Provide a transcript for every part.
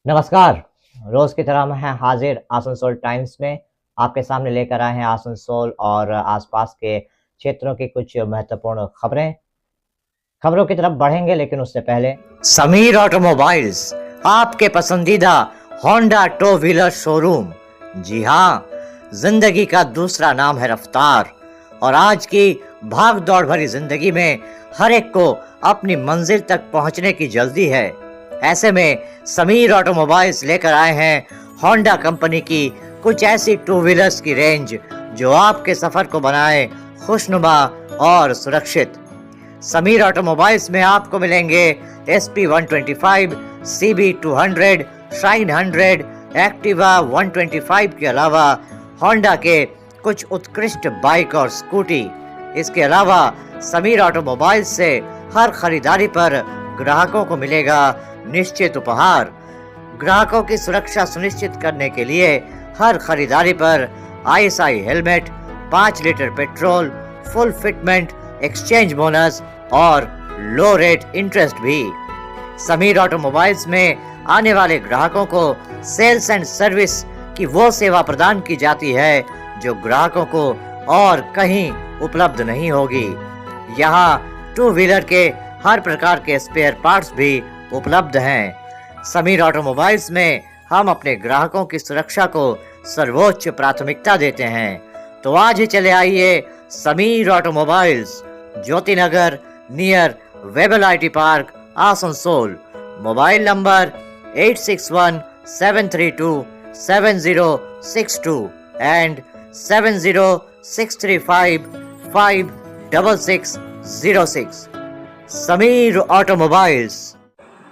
नमस्कार। रोज की तरह मैं हाजिर आसनसोल टाइम्स में आपके सामने लेकर आए हैं आसनसोल और आसपास के क्षेत्रों की कुछ महत्वपूर्ण खबरें। खबरों की तरफ बढ़ेंगे लेकिन उससे पहले समीर ऑटोमोबाइल्स, आपके पसंदीदा होंडा टू व्हीलर शोरूम। जी हाँ, जिंदगी का दूसरा नाम है रफ्तार और आज की भाग दौड़ भरी जिंदगी में हर एक को अपनी मंजिल तक पहुंचने की जल्दी है। ऐसे में समीर ऑटोमोबाइल्स लेकर आए हैं होंडा कंपनी की कुछ ऐसी टू व्हीलर्स की रेंज जो आपके सफर को बनाए खुशनुमा और सुरक्षित। समीर ऑटोमोबाइल्स में आपको मिलेंगे SP 125, CB 200, शाइन 100, एक्टिवा 125 के अलावा होंडा के कुछ उत्कृष्ट बाइक और स्कूटी। इसके अलावा समीर ऑटोमोबाइल्स से हर खरीदारी पर ग्राहकों को मिलेगा निश्चित उपहार। ग्राहकों की सुरक्षा सुनिश्चित करने के लिए हर खरीदारी पर ISI helmet, 5 litre petrol, full fitment, exchange bonus और लो रेट इंटरेस्ट भी। समीर ऑटोमोबाइल्स में आने वाले ग्राहकों को सेल्स एंड सर्विस की वो सेवा प्रदान की जाती है जो ग्राहकों को और कहीं उपलब्ध नहीं होगी। यहाँ टू व्हीलर के हर प्रकार के स्पेयर पार्ट्स भी उपलब्ध हैं। समीर ऑटोमोबाइल्स में हम अपने ग्राहकों की सुरक्षा को सर्वोच्च प्राथमिकता देते हैं। तो आज ही चले आइए Sameer automobiles, Jyoti Nagar near Webel IT park, Asansol. Mobile number 8617327062 and 7063556606। Sameer automobiles.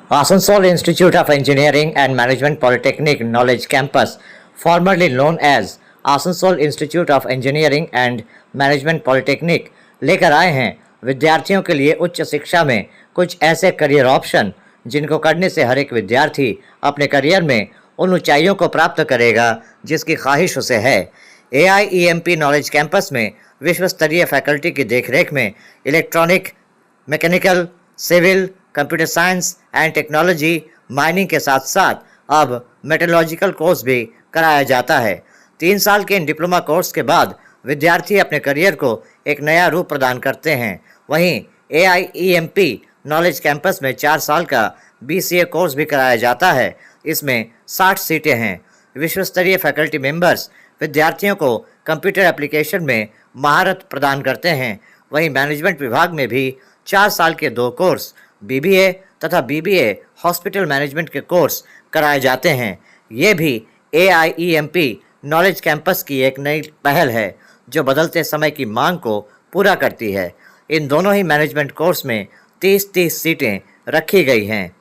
Asansol Institute of Engineering and Management Polytechnic Knowledge Campus, formerly known as Asansol Institute of Engineering and Management Polytechnic, लेकर आए हैं विद्यार्थियों के लिए उच्च शिक्षा में कुछ ऐसे करियर ऑप्शन जिनको करने से हर एक विद्यार्थी अपने करियर में उन ऊंचाइयों को प्राप्त करेगा जिसकी ख्वाहिश उसे है। AIEMP नॉलेज कैंपस में विश्व स्तरीय फैकल्टी की देखरेख में electronic, mechanical, civil, computer science and technology, mining के साथ साथ अब मेटलॉजिकल कोर्स भी कराया जाता है। 3 साल के इन डिप्लोमा कोर्स के बाद विद्यार्थी अपने करियर को एक नया रूप प्रदान करते हैं। वहीं AIEMP नॉलेज कैंपस में 4 साल का BCA कोर्स भी कराया जाता है। इसमें 60 सीटें हैं। विश्व स्तरीय फैकल्टी मेंबर्स विद्यार्थियों को कंप्यूटर एप्लीकेशन में महारत प्रदान करते हैं। वहीं मैनेजमेंट विभाग में भी 4 साल के 2 कोर्स BBA तथा BBA हॉस्पिटल मैनेजमेंट के कोर्स कराए जाते हैं। ये भी AIEMP नॉलेज कैंपस की एक नई पहल है जो बदलते समय की मांग को पूरा करती है। इन दोनों ही मैनेजमेंट कोर्स में 30-30 सीटें रखी गई हैं।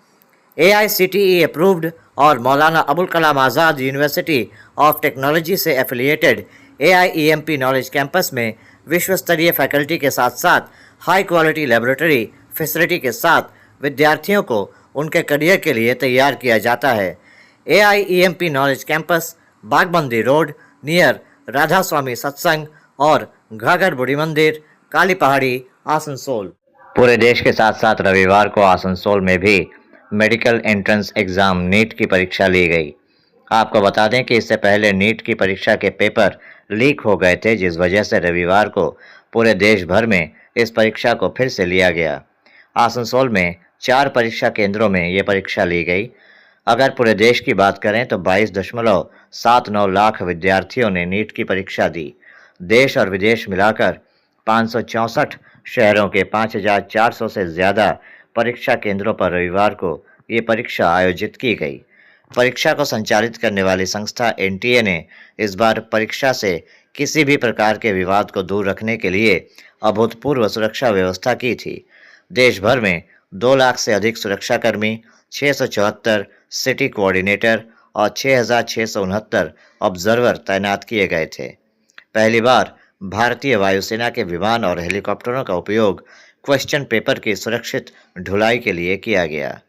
AICTE अप्रूव्ड और Maulana Abul Kalam Azad university of technology से एफिलिएटेड AIEMP नॉलेज कैंपस में विश्व स्तरीय फैकल्टी के साथ साथ हाई क्वालिटी लेबोरेटरी फैसिलिटी के साथ विद्यार्थियों को उनके करियर के लिए तैयार किया जाता है। AIEMP knowledge campus बागबंदी road near Radha स्वामी सत्संग और घाघर बुढ़ी मंदिर, काली पहाड़ी, आसनसोल। पूरे देश के साथ साथ रविवार को आसनसोल में भी मेडिकल एंट्रेंस एग्ज़ाम नीट की परीक्षा ली गई। आपको बता दें कि इससे पहले नीट की परीक्षा के पेपर लीक हो गए थे, जिस वजह से रविवार को पूरे देश भर में इस परीक्षा को फिर से लिया गया। आसनसोल में 4 परीक्षा केंद्रों में ये परीक्षा ली गई। अगर पूरे देश की बात करें तो 22.79 लाख विद्यार्थियों ने नीट की परीक्षा दी। देश और विदेश मिलाकर 564 शहरों के 5400 से ज़्यादा परीक्षा केंद्रों पर रविवार को ये परीक्षा आयोजित की गई। परीक्षा को संचालित करने वाली संस्था NTA ने इस बार परीक्षा से किसी भी प्रकार के विवाद को दूर रखने के लिए अभूतपूर्व सुरक्षा व्यवस्था की थी। देश भर में 2 लाख से अधिक सुरक्षाकर्मी, 674 सिटी कोऑर्डिनेटर और 6669 ऑब्जर्वर तैनात किए गए थे। पहली बार भारतीय वायुसेना के विमान और हेलीकॉप्टरों का उपयोग क्वेश्चन पेपर की सुरक्षित ढुलाई के लिए किया गया।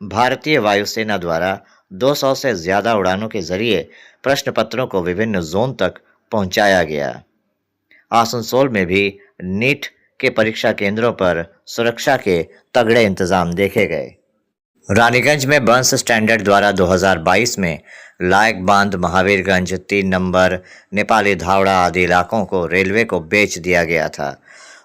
भारतीय वायुसेना द्वारा 200 से ज़्यादा उड़ानों के जरिए प्रश्न पत्रों को विभिन्न जोन तक पहुंचाया गया। आसनसोल में भी नीट के परीक्षा केंद्रों पर सुरक्षा के तगड़े इंतजाम देखे गए। रानीगंज में बस स्टैंडर्ड द्वारा 2022 में लायक बांध, महावीरगंज, 3 नंबर, नेपाली धावड़ा आदि इलाकों को रेलवे को बेच दिया गया था।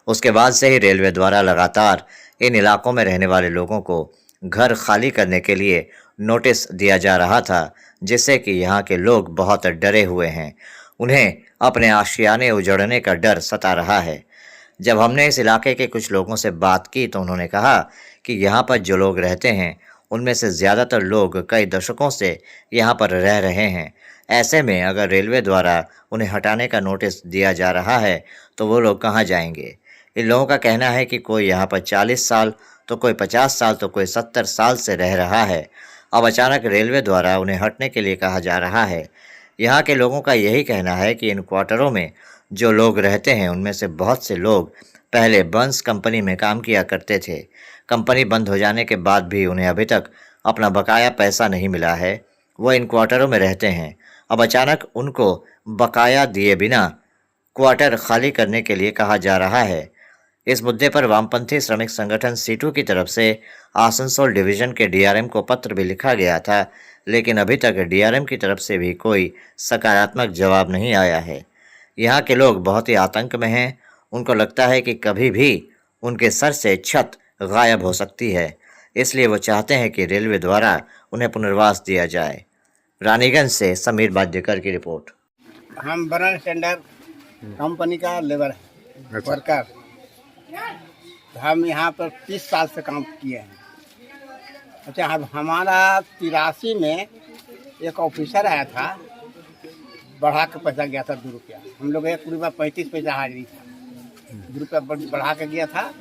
उसके बाद से ही रेलवे द्वारा लगातार इन इलाकों में रहने वाले लोगों को घर खाली करने के लिए नोटिस दिया जा रहा था, जिससे कि यहाँ के लोग बहुत डरे हुए हैं। उन्हें अपने आशियाने उजड़ने का डर सता रहा है। जब हमने इस इलाके के कुछ लोगों से बात की तो उन्होंने कहा कि यहाँ पर जो लोग रहते हैं उनमें से ज़्यादातर लोग कई दशकों से यहाँ पर रह रहे हैं। ऐसे में अगर रेलवे द्वारा उन्हें हटाने का नोटिस दिया जा रहा है तो वो लोग कहाँ जाएंगे। इन लोगों का कहना है कि कोई यहाँ पर 40 साल तो कोई 50 साल तो कोई 70 साल से रह रहा है। अब अचानक रेलवे द्वारा उन्हें हटने के लिए कहा जा रहा है। यहाँ के लोगों का यही कहना है कि इन क्वार्टरों में जो लोग रहते हैं उनमें से बहुत से लोग पहले बंस कंपनी में काम किया करते थे। कंपनी बंद हो जाने के बाद भी उन्हें अभी तक अपना बकाया पैसा नहीं मिला है। वो इन क्वार्टरों में रहते हैं। अब अचानक उनको बकाया दिए बिना क्वार्टर खाली करने के लिए कहा जा रहा है। इस मुद्दे पर वामपंथी श्रमिक संगठन सीटू की तरफ से आसनसोल डिवीज़न के डीआरएम को पत्र भी लिखा गया था, लेकिन अभी तक डीआरएम की तरफ से भी कोई सकारात्मक जवाब नहीं आया है। यहाँ के लोग बहुत ही आतंक में हैं। उनको लगता है कि कभी भी उनके सर से छत गायब हो सकती है, इसलिए वो चाहते हैं कि रेलवे द्वारा उन्हें पुनर्वास दिया जाए। रानीगंज से समीर बाध्यकर की रिपोर्ट। हम बरन टेंडर कंपनी का लेबर वर्कर, हम यहाँ पर 30 साल से काम किए हैं। अच्छा, अब हमारा 83 में एक ऑफिसर आया था, बढ़ा के पैसा गया था 2 रुपया। हम लोग 1 रुपया 35 पैसा हाजिरी था, 2 रुपया बढ़ा के गया था।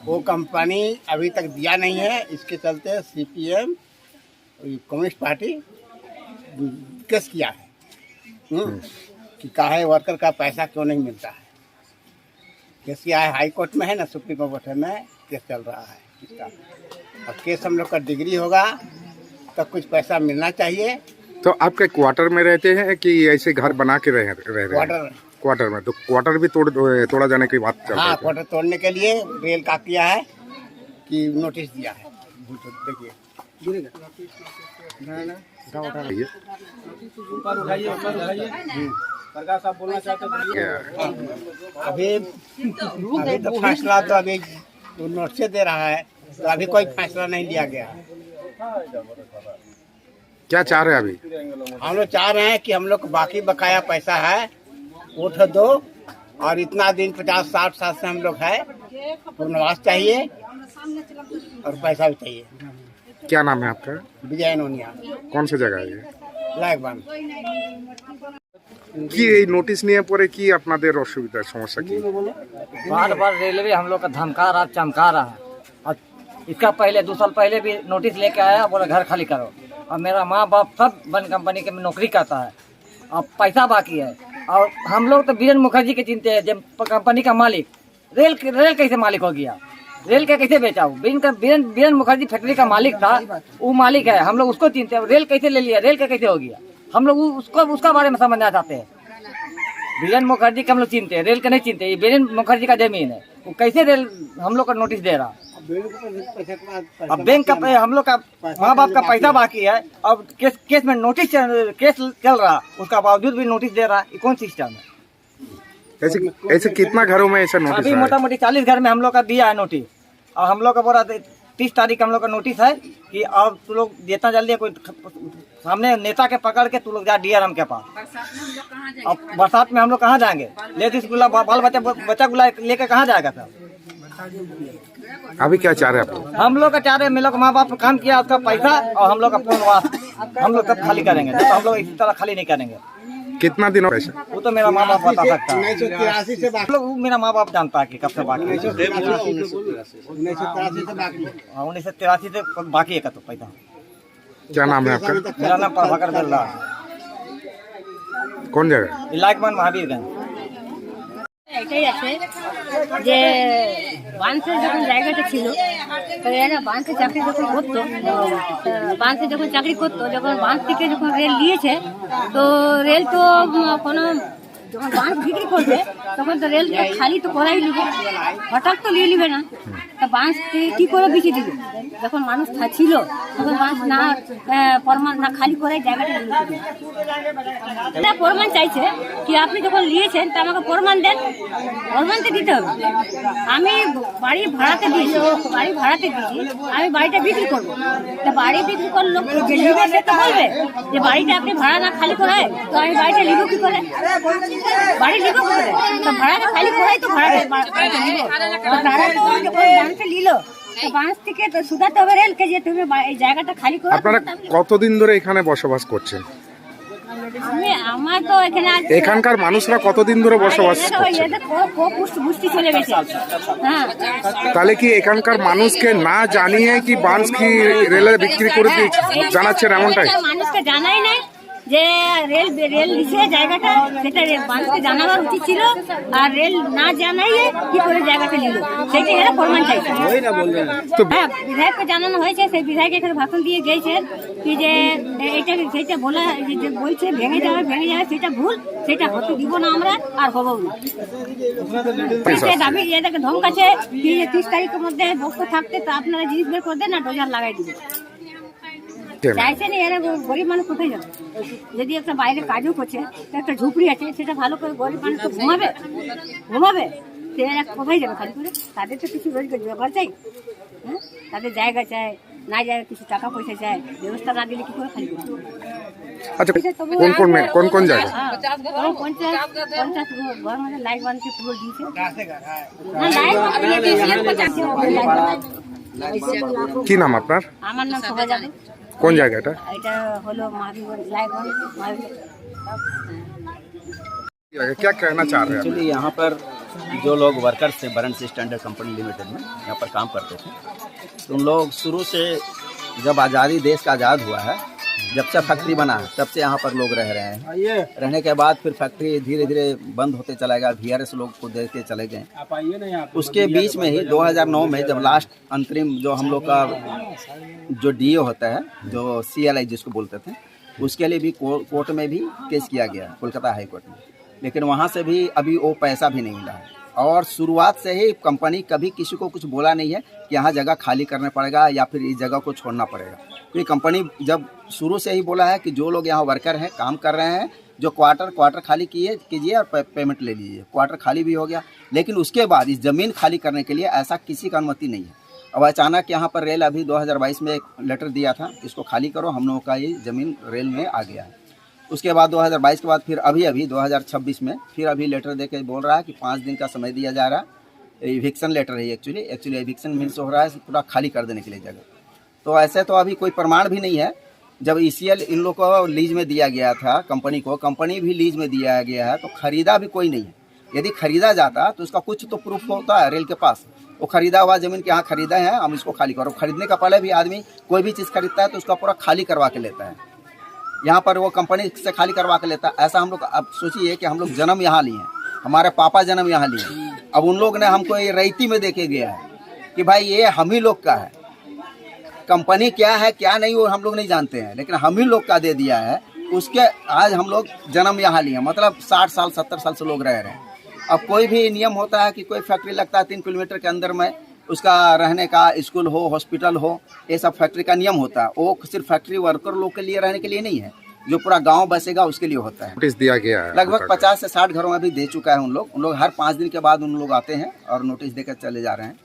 वो कंपनी अभी तक दिया नहीं है। इसके चलते सीपीएम कम्युनिस्ट पार्टी केस किया है कि काहे वर्कर का पैसा क्यों नहीं मिलता है। केस किया है, हाई कोर्ट में है ना, सुप्रीम कोर्ट में केस चल रहा है इसका। अब केस हम लोग का डिग्री होगा तो कुछ पैसा मिलना चाहिए। तो आपके क्वार्टर में रहते हैं कि ऐसे घर बना के रह रहे हैं? क्वार्टर में। तो क्वार्टर भी तोड़ा जाने की बात चल रही है। हाँ, क्वार्टर तोड़ने के लिए रेल का किया है कि नोटिस दिया है। देखिए अभी तो फैसला तो अभी नोटिस दे रहा है, तो अभी कोई फैसला नहीं लिया गया है। क्या चाह रहे हैं अभी? हम लोग चाह रहे हैं कि हम लोग को बाकी बकाया पैसा है उठ दो, और इतना दिन 50-60 साल से हम लोग है, पुनर्वास चाहिए और पैसा भी चाहिए। क्या नाम है आपका? विजय नोनिया। कौन सी जगह है ये? लायक बांध। কি এই নোটিশ নিয়ে পরে কি আপনাদের অসুবিধা সমস্যা কি? बार बार रेलवे हम लोग का धमका रहा, चमका रहा है। और इसका पहले 2 साल पहले भी नोटिस लेके आया, बोला घर खाली करो। और मेरा माँ बाप सब वन कंपनी के में नौकरी करता है, अब पैसा बाकी है। और हम लोग तो बीरेन मुखर्जी के चिंते हैं, जब कंपनी का मालिक रेल कैसे मालिक हो गया, रेल का कैसे बेचा? बीरेन मुखर्जी फैक्ट्री का मालिक था, वो मालिक है, हम लोग उसको चिंते हैं। रेल कैसे ले लिया, रेल का कैसे हो गया, हम लोग उसका बारे में समझना चाहते हैं। बीरेन मुखर्जी का हम लोग चिंते हैं, रेल का नहीं चिंते। ये बीरेन मुखर्जी का जमीन है, वो कैसे रेल हम लोग का नोटिस दे रहा। अब बैंक का हम लोग का माँ बाप का पैसा बाकी है, अब केस में नोटिस केस चल रहा, उसका बावजूद भी नोटिस दे रहा। ये कौन सिस्टम है? ऐसे कितना घरों में ऐसा नोटिस? अभी मोटा मोटी 40 घर में हम लोग का दिया है नोटिस। और हम लोग का बोला 30 तारीख हम लोग का नोटिस है कि अब तू लोग जितना जल्दी कोई सामने नेता के पकड़ के तू लोग जा डीआरएम के पास। अब बरसात में हम लोग कहाँ जाएंगे? लेडीज गुला बाल बच्चा गुला लेके कहाँ जाएगा सर? अभी क्या चाह रहे हैं आप? हम लोग का चाह रहे हैं, मेरे माँ बाप ने काम किया, उसका पैसा और हम लोग का पुनर्वास हम लोग कब खाली करेंगे? तो हम लोग इसी तरह खाली नहीं करेंगे। कितना दिनों पैसा? वो तो मेरा माँ बाप बता सकता है। 1983 से बाकी, वो मेरा माँ बाप जानता है कि कब से बाकी है। 1983 से बाकी। 1983 से बाकी है का तो पैसा। क्या नाम है आपका? मेरा नाम प्रभाकर बिरला है। কোন জায়গা? লাইকমান মহাবীরগঞ্জ। এটাই আছে যে বাঁধের যখন জায়গাটা ছিল, তো এরা বাঁধে চাকরি যখন করতো, বাঁধে যখন চাকরি করতো, যখন বাঁধ থেকে যখন রেল দিয়েছে, তো রেল তো কোনো যখন বাঁশ বিক্রি করবে তখন তো রেল খালি তো করাই নিবে, হঠাৎ তো নিয়ে নিবে না। তা বাঁশ কি করে বিক্রি দিবে? যখন মানুষ ছিল তখন বাঁশ না প্রমাণ না খালি করে জায়গাটা এটা প্রমাণ চাইছে কি আপনি যখন নিয়েছেন তা আমাকে প্রমাণ দেন, প্রমাণটা দিতে হবে। আমি বাড়ি ভাড়াতে দিয়েছি, আমি বাড়িটা বিক্রি করবো, তা বাড়ি বিক্রি করলে লোক যে নিবে সে তো বলবে যে বাড়িটা আপনি ভাড়া না খালি করায়, তো আমি বাড়িটা নিব কি করে? বাড়ি নিব কি করে? তো ভাড়াটা খালি করাই তো ভাড়াটা নিব। তারা তো যখন বাঁশটা নিল তো বাঁশ থেকে তো শুধাতে হবে রেলকে যে তুমি এই জায়গাটা খালি করো। আপনারা কতদিন ধরে এখানে বসবাস করছেন? আমার তো এখানে এখানকার মানুষরা কতদিন ধরে বসবাস করছে? পুষ্টি চলে গেছে। হ্যাঁ, তাহলে কি এখানকার মানুষকে না জানিয়ে কি বাঁশ কি রেলে বিক্রি করে জানাচ্ছেন এমনটাই? মানুষকে জানাই নাই যে রেল দিছে জায়গাটা, সেটা মানুষকে জানাবার উচিত ছিল। আর রেল না জানাইয়ে কি করে জায়গাটা নিল সেটা এরা প্রমাণ চাইছে। হ্যাঁ, বিধায়ককে জানানো হয়েছে, সেই বিধায়ক এখানে ভাষণ দিয়ে গিয়েছেন কি যে এইটা সেটা বলা যে বলছে ভেঙে যাবে সেটা ভুল, সেটা হতে দিব না আমরা আর হবো না। দাবি এটাকে ধমকাছে কি 30 তারিখের মধ্যে বক্তব্য থাকতে তো আপনারা জিনিস বের করে দেন না ডোজার লাগাই দিবে। চাইছে না, এরা গরিব মানুষ কোথায় যাবে? যদি একটা বাইরে কাজও করছে, একটা ঝুপড়ি আছে, সেটা ভালো করে গরিব মানুষ তো ঘুমাবে সে কোথায় যাবে খালি করে? তাদের তো কিছু রোজগার ব্যাপার চাই, হ্যাঁ, তাদের জায়গা চাই, না জায়গা কিছু টাকা পয়সা চাই, ব্যবস্থা না দিলে কি করে খালি করবে? আচ্ছা, কোন জায়গা? পঞ্চায়েত ঘর মানে লাইট বাঁধতে পুরো দিয়েছে। কি নাম আপনার? আমার নাম শোভা যাদব। কোন জায়গাটা? এটা হলো महावीरगंज लाइटगंज। क्या कहना चाह रहे हैं? एक्चुअली यहाँ पर जो लोग वर्कर्स थे बरन स्टैंडर्ड कंपनी लिमिटेड में यहाँ पर काम करते थे, तो उन लोग शुरू से जब आज़ादी देश का आज़ाद हुआ है, जब से फैक्ट्री बना है तब से यहाँ पर लोग रह रहे हैं। रहने के बाद फिर फैक्ट्री धीरे धीरे बंद होते चला गया, VRS लोग को दे के चले गए। उसके बीच में ही 2009 में जब लास्ट अंतरिम जो हम लोग का जो DO होता है, जो CLI जिसको बोलते थे, उसके लिए भी कोर्ट में भी केस किया गया, कोलकाता हाई कोर्ट में। लेकिन वहाँ से भी अभी वो पैसा भी नहीं मिला है। और शुरुआत से ही कंपनी कभी किसी को कुछ बोला नहीं है कि यहाँ जगह खाली करना पड़ेगा या फिर इस जगह को छोड़ना पड़ेगा। क्योंकि कंपनी जब शुरू से ही बोला है कि जो लोग यहाँ वर्कर हैं, काम कर रहे हैं, जो क्वार्टर खाली कीजिए और पेमेंट ले लीजिए। क्वार्टर खाली भी हो गया, लेकिन उसके बाद इस ज़मीन खाली करने के लिए ऐसा किसी का अनुमति नहीं है। अब अचानक यहाँ पर रेल अभी 2022 में एक लेटर दिया था, इसको खाली करो, हम लोगों का ये ज़मीन रेल में आ गया है। उसके बाद 2022 के बाद फिर अभी 2026 में फिर अभी लेटर दे के बोल रहा है कि 5 दिन का समय दिया जा रहा है। एविक्शन लेटर है एक्चुअली एविक्शन मीन्स हो रहा है पूरा खाली कर देने के लिए जगह। तो ऐसे तो अभी कोई प्रमाण भी नहीं है। जब ECL इन लोग को लीज में दिया गया था, कंपनी भी लीज में दिया गया है, तो खरीदा भी कोई नहीं है। यदि खरीदा जाता तो उसका कुछ तो प्रूफ होता है रेल के पास। वो खरीदा हुआ ज़मीन के यहाँ खरीदा है, हम इसको खाली करो। खरीदने का पहले भी आदमी कोई भी चीज़ खरीदता है तो उसका पूरा खाली करवा के लेता है। यहाँ पर वो कंपनी से खाली करवा के लेता है। ऐसा हम लोग अब सोचिए कि हम लोग जन्म यहाँ लिए हैं, हमारे पापा जन्म यहाँ लिए हैं। अब उन लोग ने हमको ये रईती में देके गया है कि भाई ये हम ही लोग का है। कंपनी क्या है क्या नहीं वो हम लोग नहीं जानते हैं, लेकिन हम ही लोग का दे दिया है। उसके आज हम लोग जन्म यहाँ लिए, मतलब 60 साल 70 साल से लोग रह रहे हैं। अब कोई भी नियम होता है कि कोई फैक्ट्री लगता है 3 किलोमीटर के अंदर में, उसका रहने का स्कूल हो, हॉस्पिटल हो, ये सब फैक्ट्री का नियम होता है। वो सिर्फ फैक्ट्री वर्कर लोग के लिए रहने के लिए नहीं है, जो पूरा गांव बसेगा उसके लिए होता है। नोटिस दिया गया है, लगभग 50 से 60 घरों में भी दे चुका है उन लोग हर 5 दिन के बाद उन लोग आते हैं और नोटिस देकर चले जा रहे हैं।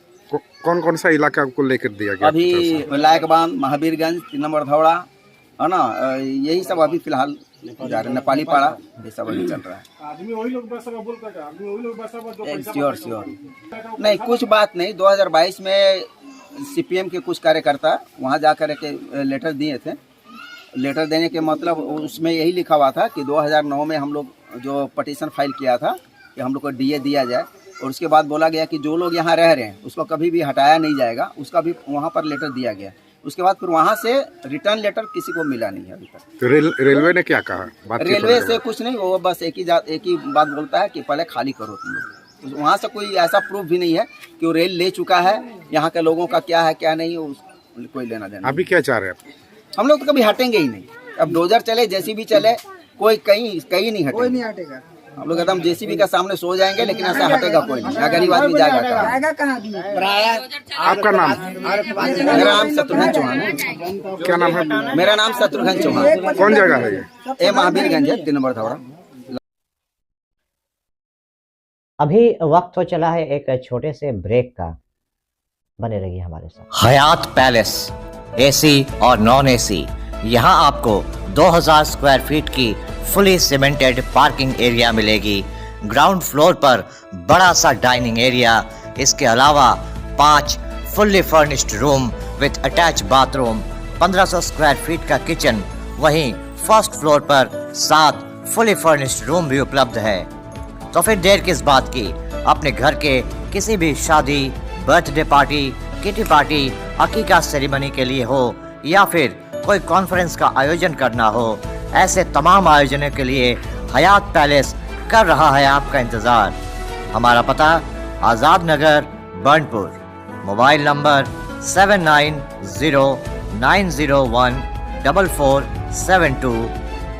कौन सा इलाका को लेकर दिया गया? अभी लायकबांध, महावीरगंज, 3 नंबर धौड़ा है ना, यही सब अभी फिलहाल जा रहे। नेपाली पाड़ा ये सब अभी चल रहा है। श्योर नहीं, कुछ बात नहीं। 2022 में CPM के कुछ कार्यकर्ता वहाँ जाकर के लेटर दिए थे। लेटर देने के मतलब उसमें यही लिखा हुआ था कि 2009 में हम लोग जो पटिशन फाइल किया था कि हम लोग को DA दिया जाए, और उसके बाद बोला गया कि जो लोग यहाँ रह रहे हैं उसको कभी भी हटाया नहीं जाएगा, उसका भी वहाँ पर लेटर दिया गया। उसके बाद फिर वहाँ से रिटर्न लेटर किसी को मिला नहीं है अभी तक। तो रेलवे ने क्या कहा? रेलवे से कुछ नहीं, वो बस एक ही बात बोलता है कि पहले खाली करो तुम लोग। वहाँ से कोई ऐसा प्रूफ भी नहीं है कि वो रेल ले चुका है, यहाँ के लोगों का क्या है क्या नहीं कोई लेना देना। अभी क्या चाह रहे हैं? हम लोग तो कभी हटेंगे ही नहीं। अब डोजर चले, जैसी भी चले, कोई कहीं नहीं हटेगा। हम लोग एकदम जेसीबी का सामने सो जाएंगे, लेकिन ऐसा हटेगा कोई नहीं। यहाँ गरीब आदमी जाएगा कहाँ? आपका नाम? मेरा नाम शत्रुघ्न चौहान है। क्या नाम है? मेरा नाम शत्रुघ्न चौहान। कौन जगह है ये? ये महावीरगंज है, 3 नंबर धौरा। अभी वक्त हो चला है एक छोटे से ब्रेक का। बने रहिए हमारे साथ। हयात पैलेस, एसी और नॉन एसी। यहाँ आपको 2000 स्क्वायर फीट की फुली सीमेंटेड पार्किंग एरिया मिलेगी। ग्राउंड फ्लोर पर बड़ा सा डाइनिंग एरिया, इसके अलावा 5 fully furnished room with attach bathroom, 1500 square feet का किचन। वहीं फर्स्ट फ्लोर पर 7 फुली फर्निश्ड रूम भी उपलब्ध है। तो फिर देर किस बात की, अपने घर के किसी भी शादी, बर्थडे पार्टी, किटी पार्टी, अकीका सेरेमनी के लिए हो या फिर कोई कॉन्फ्रेंस का आयोजन करना हो, ऐसे तमाम आयोजनों के लिए हयात पैलेस कर रहा है आपका इंतजार। हमारा पता Azad Nagar, Burnpur. Mobile number 7909014472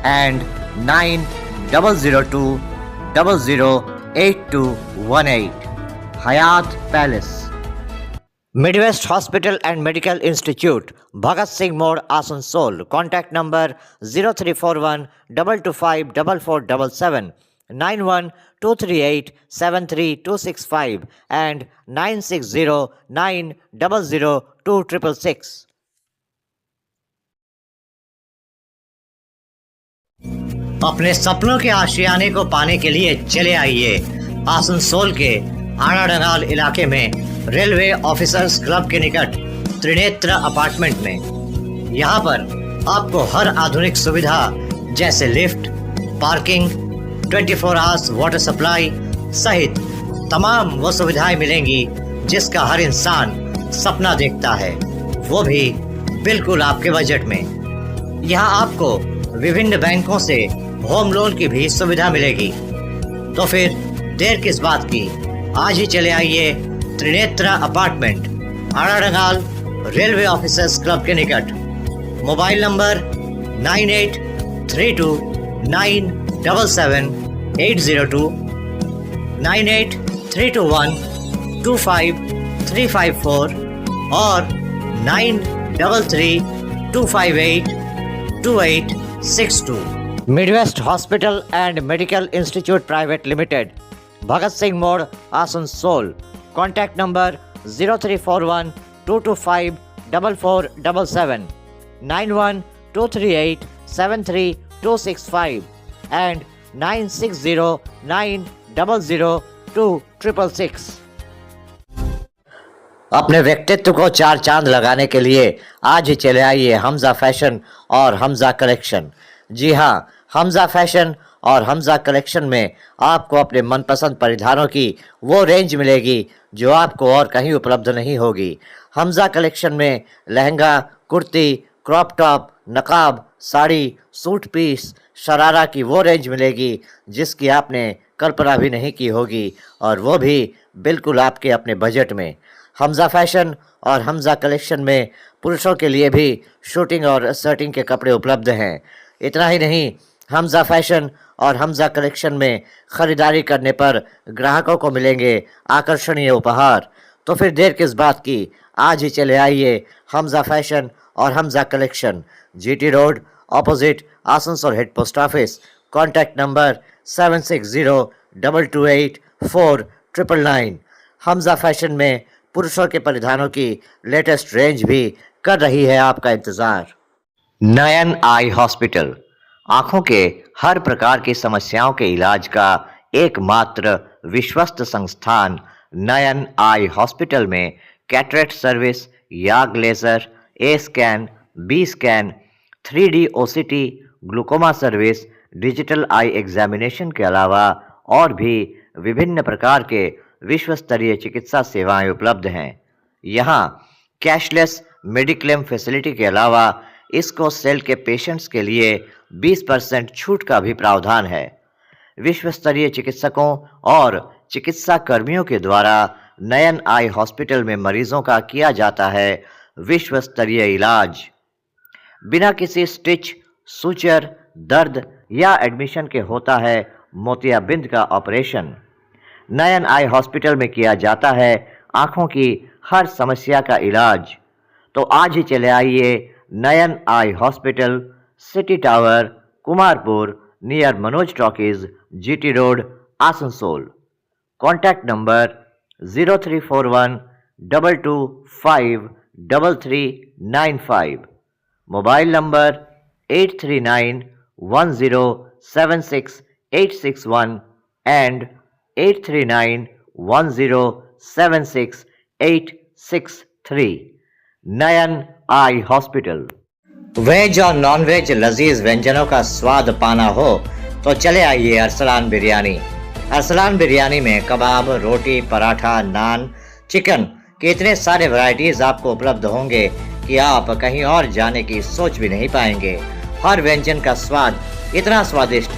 and 9002008218। Hayat palace. Midwest hospital and medical institute, Bhagat Singh More, Asansol. Contact number 0341 225 4477, 9123873265 and 9609002666। अपने सपनों के आशियाने को पाने के लिए चले आइए आसनसोल के आड़ाडंगाल इलाके में रेलवे ऑफिसर्स क्लब के निकट त्रिनेत्र अपार्टमेंट में। यहाँ पर आपको हर आधुनिक सुविधा जैसे lift, parking, 24 hours water supply सहित तमाम वो सुविधाएं मिलेंगी जिसका हर इंसान सपना देखता है, वो भी बिल्कुल आपके बजट में। यहाँ आपको विभिन्न बैंकों से होम लोन की भी सुविधा मिलेगी। तो फिर देर किस बात की, आज ही चले आइए Trinetra apartment, Aradangal, railway officers club के निकट। मोबाइल नंबर 9832977802, 9832125354 और 9332582862। Midwest hospital and medical institute private limited, Bhagat Singh More, Asansol. Contact number 0341 225 4477, 9123873265 and 9609002666। अपने व्यक्तित्व को 4 चांद लगाने के लिए आज ही चले आइए हमजा फैशन और हमजा कलेक्शन। जी हाँ, हमजा फैशन और हमजा कलेक्शन में आपको अपने मनपसंद परिधानों की वो रेंज मिलेगी जो आपको और कहीं उपलब्ध नहीं होगी। हमजा कलेक्शन में लहंगा, कुर्ती, क्रॉप टॉप, नकाब, साड़ी, सूट पीस, शरारा की वो रेंज मिलेगी जिसकी आपने कल्पना भी नहीं की होगी, और वो भी बिल्कुल आपके अपने बजट में। हमजा फैशन और हमजा कलेक्शन में पुरुषों के लिए भी शूटिंग और शर्टिंग के कपड़े उपलब्ध हैं। इतना ही नहीं, हमजा फैशन और हमजा कलेक्शन में ख़रीदारी करने पर ग्राहकों को मिलेंगे आकर्षणीय उपहार। तो फिर देर किस बात की, आज ही चले आइए हमजा फैशन और Hamza collection, GT road, opposite Asansol head post office. Contact number 7602284999। Hamza fashion में पुरुषों के परिधानों की लेटेस्ट रेंज भी कर रही है आपका इंतज़ार। नयन आई हॉस्पिटल, आँखों के हर प्रकार की समस्याओं के इलाज का एकमात्र विश्वस्त संस्थान नयन आई हॉस्पिटल में cataract service, YAG laser, A scan, B scan, 3D OCT, glaucoma service, digital eye examination के अलावा और भी विभिन्न प्रकार के विश्व स्तरीय चिकित्सा सेवाएं उपलब्ध हैं। यहाँ कैशलेस मेडिक्लेम फैसिलिटी के अलावा इसको सेल के पेशेंट्स के लिए 20% छूट का भी प्रावधान है। विश्व स्तरीय चिकित्सकों और चिकित्सा कर्मियों के द्वारा नयन आई हॉस्पिटल में मरीजों का किया जाता है विश्व स्तरीय इलाज। बिना किसी स्टिच, सूचर, दर्द या एडमिशन के होता है मोतियाबिंद का ऑपरेशन। नयन आई हॉस्पिटल में किया जाता है आंखों की हर समस्या का इलाज। तो आज ही चले आइए Nayan eye hospital, city tower, Kumarpur, near Manoj talkies, GT road, Asansol. Contact number 0341 225 3395, mobile number 839 1076 861 and 839 1076 863। Nayan eye hospital. Veg और नॉन वेज लजीज व्यंजनों का स्वाद पाना हो तो चले आइए अरसलान बिरयानी। अरसलान बिरयानी में कबाब, रोटी, पराठा, नान, चिकन के इतने सारे वैरायटीज आपको उपलब्ध होंगे कि आप कहीं और जाने की सोच भी नहीं पाएंगे। हर व्यंजन का स्वाद इतना स्वादिष्ट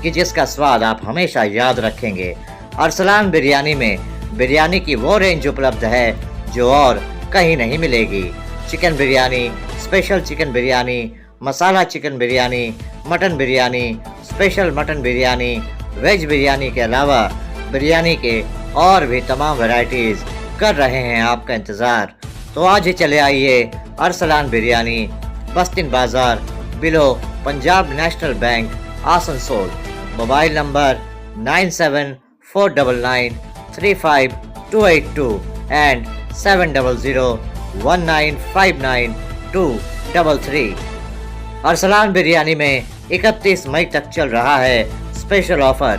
कि जिसका स्वाद आप हमेशा याद रखेंगे। अरसलान बिरयानी में बिरयानी की वो रेंज उपलब्ध है जो और कहीं नहीं मिलेगी। Chicken biryani, special chicken biryani, masala chicken biryani, mutton biryani, special mutton biryani, veg biryani के अलावा बिरयानी के और भी तमाम वैरायटीज कर रहे हैं आपका इंतज़ार। तो आज ही चले आइए अरसलान बिरयानी, बस्तिन बाजार, below Punjab national bank, Asansol. Mobile number 9749935282 and 7001959233। Arsalan biryani में 31 मई तक चल रहा है स्पेशल ऑफर।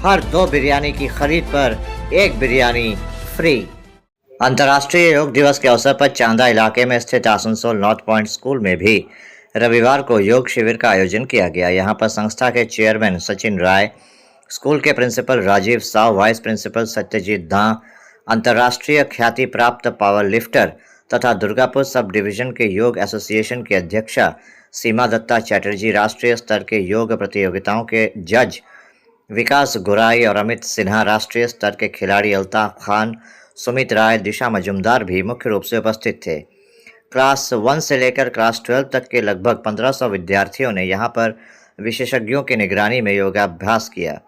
हर 2 बिरयानी की खरीद पर 1 बिरयानी फ्री। अंतर्राष्ट्रीय योग दिवस के अवसर पर चांदा इलाके में स्थित आसनसोल नॉर्थ पॉइंट स्कूल में भी रविवार को योग शिविर का आयोजन किया गया। यहां पर संस्था के चेयरमैन सचिन राय, स्कूल के principal Rajiv Sao, vice principal Satyajit Dan, अंतर्राष्ट्रीय ख्याति प्राप्त पावर लिफ्टर तथा दुर्गापुर सब डिवीजन के योग एसोसिएशन की अध्यक्षा सीमा दत्ता चैटर्जी, राष्ट्रीय स्तर के योग प्रतियोगिताओं के जज विकास गुराई और अमित सिन्हा, राष्ट्रीय स्तर के खिलाड़ी अल्ताफ खान, सुमित राय, दिशा मजुमदार भी मुख्य रूप से उपस्थित थे। क्लास 1 से लेकर क्लास 12 तक के लगभग 1500 विद्यार्थियों ने यहाँ पर विशेषज्ञों की निगरानी में योगाभ्यास किया।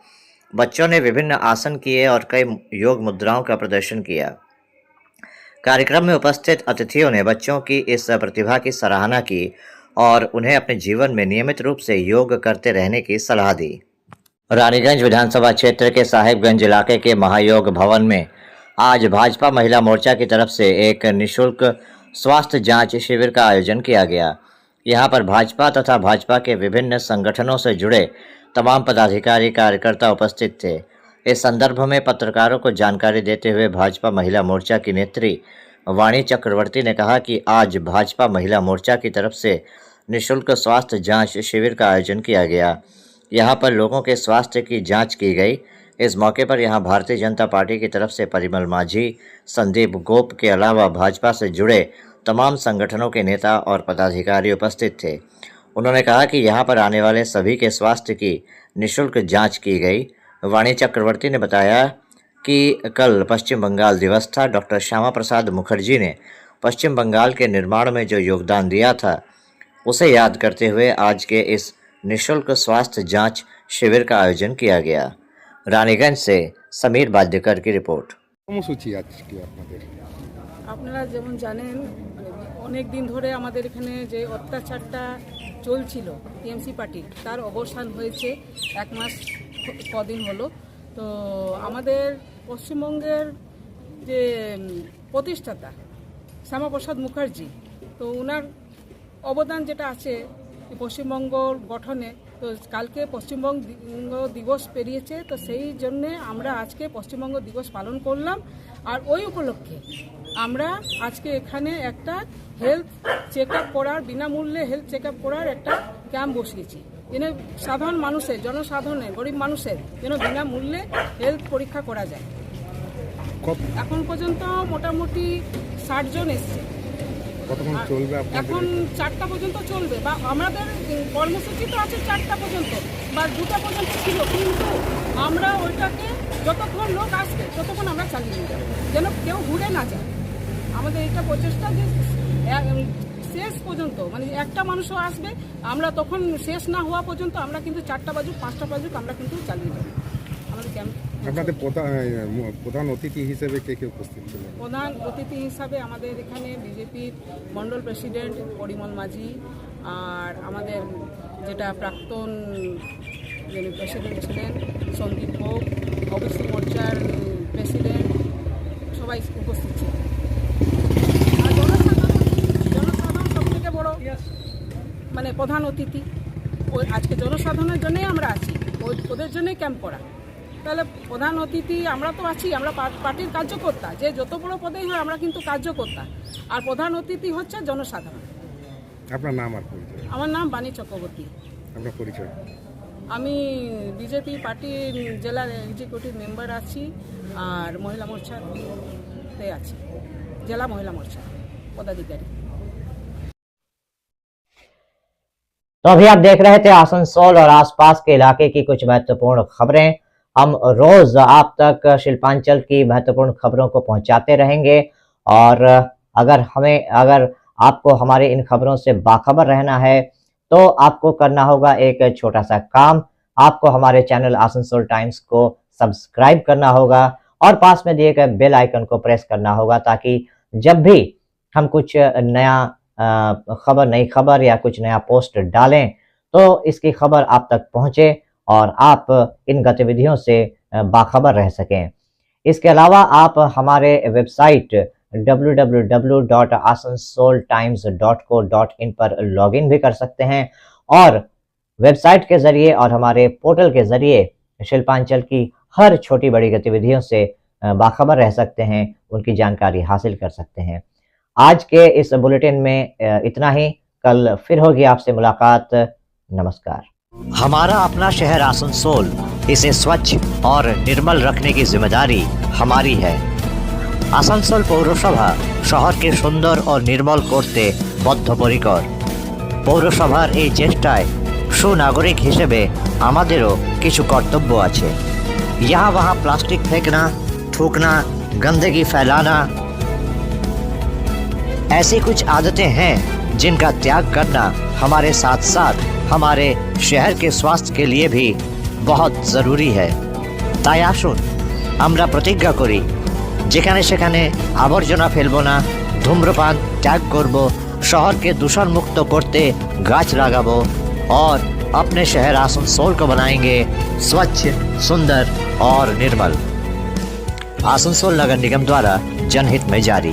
बच्चों ने विभिन्न आसन किए और कई योग मुद्राओं का प्रदर्शन किया। कार्यक्रम में उपस्थित अतिथियों ने बच्चों की इस प्रतिभा की सराहना की और उन्हें अपने जीवन में नियमित रूप से योग करते रहने की सलाह दी। रानीगंज विधानसभा क्षेत्र के साहिबगंज इलाके के महायोग भवन में आज भाजपा महिला मोर्चा की तरफ से एक निःशुल्क स्वास्थ्य जांच शिविर का आयोजन किया गया। यहां पर भाजपा तथा भाजपा के विभिन्न संगठनों से जुड़े तमाम पदाधिकारी कार्यकर्ता उपस्थित थे। इस संदर्भ में पत्रकारों को जानकारी देते हुए भाजपा महिला मोर्चा की नेत्री वाणी चक्रवर्ती ने कहा कि आज भाजपा महिला मोर्चा की तरफ से निःशुल्क स्वास्थ्य जांच शिविर का आयोजन किया गया। यहां पर लोगों के स्वास्थ्य की जांच की गई। इस मौके पर यहां भारतीय जनता पार्टी की तरफ से परिमल माझी, संदीप गोप के अलावा भाजपा से जुड़े तमाम संगठनों के नेता और पदाधिकारी उपस्थित थे। उन्होंने कहा कि यहां पर आने वाले सभी के स्वास्थ्य की निःशुल्क जांच की गई। वाणी चक्रवर्ती ने बताया कि कल पश्चिम बंगाल दिवस था। डॉक्टर श्यामा प्रसाद मुखर्जी ने पश्चिम बंगाल के निर्माण में जो योगदान दिया था उसे याद करते हुए आज के इस निःशुल्क स्वास्थ्य जांच शिविर का आयोजन किया गया। রানীগঞ্জ से समीर बाद्यकर की रिपोर्ट। কর্মসূচি আজকে আপনাদের? আপনারা যেমন জানেন অনেক দিন ধরে আমাদের এখানে যে অত্যাচারটা চলছিল টিএমসি পার্টির তার অবসান হয়েছে 1 মাস কদিন হলো। তো আমাদের পশ্চিমবঙ্গের যে প্রতিষ্ঠাতা শ্যামাপ্রসাদ মুখার্জি, তো ওনার অবদান যেটা আছে পশ্চিমবঙ্গ গঠনে, তো কালকে পশ্চিমবঙ্গ দিবস পেরিয়েছে, তো সেই জন্যে আমরা আজকে পশ্চিমবঙ্গ দিবস পালন করলাম। আর ওই উপলক্ষে আমরা আজকে এখানে একটা হেলথ চেক আপ করার, বিনামূল্যে হেলথ চেক আপ করার একটা ক্যাম্প বসিয়েছি, যেন সাধারণ মানুষের, জনসাধারণের, গরিব মানুষের যেন বিনামূল্যে হেলথ পরীক্ষা করা যায়। এখন পর্যন্ত মোটামুটি 60 জন এসছে। এখন 4টা পর্যন্ত চলবে, বা আমাদের কর্মসূচি তো আছে 4টা পর্যন্ত বা 2টা পর্যন্ত ছিল, কিন্তু আমরা ওইটাকে যতক্ষণ লোক আসবে ততক্ষণ আমরা চালিয়ে নিয়ে যাবো, যেন কেউ ঘুরে না যায়। আমাদের এটা প্রচেষ্টা যে শেষ পর্যন্ত, মানে একটা মানুষও আসবে, আমরা তখন শেষ না হওয়া পর্যন্ত আমরা কিন্তু 4টা বাজুক 5টা বাজুক আমরা কিন্তু চালিয়ে যাবো। আমাদের ক্যাম্প আপনাদের প্রধান অতিথি হিসেবে কে কে উপস্থিত ছিলেন? প্রধান অতিথি হিসাবে আমাদের এখানে বিজেপির মণ্ডল প্রেসিডেন্ট পরিমল মাঝি, আর আমাদের যেটা প্রাক্তন যিনি প্রেসিডেন্ট ছিলেন সন্দীপ ভোগ, ওবিসি মোর্চার প্রেসিডেন্ট, সবাই উপস্থিত ছিল। আর জনসাধারণ সবথেকে বড় মানে প্রধান অতিথি। আজকে জনসাধারণের জন্যই আমরা আছি, ওদের জন্যই ক্যাম্প করা। তাহলে প্রধান অতিথি আমরা তো আছি, আমরা পার্টির কার্যকর্তা, যে যত বড় পদেই হয় আমরা কিন্তু কার্যকর্তা, আর প্রধান অতিথি হচ্ছে জনসাধারণ। আপনার নাম আর পরিচয়? আমার নাম বাণী চক্রবর্তী। আপনার পরিচয়? আমি বিজেপি পার্টির জেলার এক্সিকিউটিভ মেম্বার আছি, আর মহিলা মোর্চাতে আছি, জেলা মহিলা মোর্চা पदाधिकारी। तो अभी आप देख रहे थे आसनसोल और आसपास के इलाके की कुछ महत्वपूर्ण खबरें। हम रोज आप तक शिल्पांचल की महत्वपूर्ण खबरों को पहुंचाते रहेंगे, और अगर आपको हमारे इन खबरों से बाखबर रहना है तो आपको करना होगा एक छोटा सा काम। आपको हमारे चैनल आसनसोल टाइम्स को सब्सक्राइब करना होगा और पास में दिए गए बेल आइकन को प्रेस करना होगा, ताकि जब भी हम कुछ नया नई खबर या कुछ नया पोस्ट डालें तो इसकी खबर आप तक पहुंचे और आप इन गतिविधियों से बाखबर रह सकें। इसके अलावा आप हमारे वेबसाइट www.asansoltimes.co.in पर लॉगिन भी कर सकते हैं, और वेबसाइट के जरिए और हमारे पोर्टल के जरिए शिल्पांचल की हर छोटी बड़ी गतिविधियों से बाखबर रह सकते हैं, उनकी जानकारी हासिल कर सकते हैं। आज के इस बुलेटिन में इतना ही। कल फिर होगी आपसे मुलाकात। नमस्कार। हमारा अपना शहर आसनसोल, इसे स्वच्छ और निर्मल रखने की जिम्मेदारी हमारी है। आसनसोल पौरसभा শহরকে সুন্দর ও নির্মল করতে বদ্ধপরিকর। পৌরসভার এই চেষ্টায় সুনাগরিক হিসেবে আমাদেরও কিছু কর্তব্য আছে। यहाँ वहाँ प्लास्टिक फेंकना, थूकना, गंदगी फैलाना, ऐसी कुछ आदतें हैं जिनका त्याग करना हमारे साथ साथ हमारे शहर के स्वास्थ्य के लिए भी बहुत ज़रूरी है। তাই আসুন আমরা প্রতিজ্ঞা করি, যেখানে সেখানে আবর্জনা ফেলবো না, ধূম্রপান ত্যাগ করব, শহরকে दूषण मुक्त करते गाछ लगाबो और अपने शहर आसनसोल को बनाएंगे स्वच्छ, सुंदर और निर्मल। आसनसोल नगर निगम द्वारा जनहित में जारी।